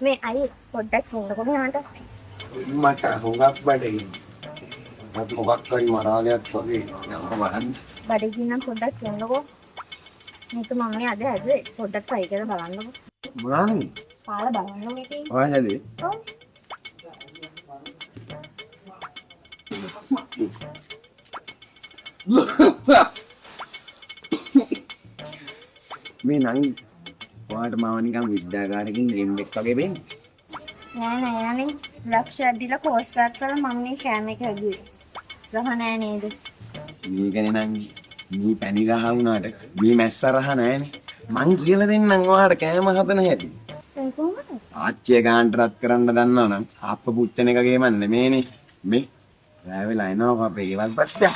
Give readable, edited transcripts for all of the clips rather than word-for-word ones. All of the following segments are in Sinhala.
මේ අයි පොඩ්ඩක් ඉන්නකො මෙහාට. මට හුඟක් බඩගිනි. මට මොකක් හරි මරාලයක් වගේ යන්න බලන්න. බඩගින්න නම් පොඩ්ඩක් ඉන්නකො. මේක මම මේ අද ඇදුවේ පොඩ්ඩක් try කරලා බලන්නකො. මොනවානේ? කාලා බලන්න මේකේ. ඔය හැදේ. ඔව්. මේ නංගි ඔයාට මාව නිකන් විද්‍යාගාරකින් ගෙම්බෙක් වගේ වෙන්නේ. නෑ නේ. ලක්ෂයක් දීලා කෝස් එකක් කරලා මම මේ කැම එක හැදුවේ. රහ නෑ නේද? මේකනේ නංගි. මේ පැණි රහ වුණාට මේ මැස්ස රහ නෑනේ. මං කියලා දෙන්නම් ඔයාට කෑම හදන හැටි. ඒ කොහොමද? ආච්චිය ගාන්ට රත් කරන්න දන්නවනම් අප්ප පුච්චන එක ගේම නෙමේනේ. මේ රැවෙලා එනවා අපේ ගෙවල් පස්සේ.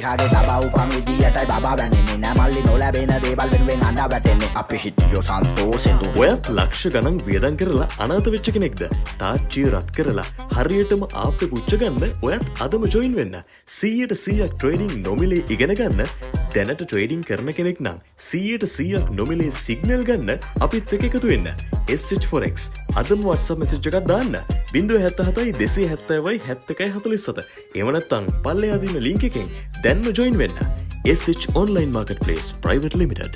කාගේ සබා උපන් විදියටයි බබා වැනෙන්නේ නෑ මල්ලි නොලැබෙන දේවල් වෙනුවෙන් අඬා වැටෙන්නේ අපි හිටියෝ සන්තෝෂෙන් ඔයත් ලක්ෂ ගණන් වියදම් කරලා අනාථ වෙච්ච කෙනෙක්ද? තාච්චිය රත් කරලා හරියටම ආප්පේ පුච්ච ගන්න ඔයත් අදම ජොයින් වෙන්න. 100% ට්‍රේඩින් නොමිලේ ඉගෙන ගන්න. දැනට ට්‍රේඩින් කරන කෙනෙක් නම් 100% නොමිලේ සිග්නල් ගන්න අපිත් එක්ක එකතු වෙන්න. SH Forex අදම WhatsApp message එකක් දාන්න. 077 270 7147. එහෙම නැත්නම් පල්ලෙහා තියෙන link එකෙන් දැන්ම join වෙන්න. SH Online Marketplace Private Limited.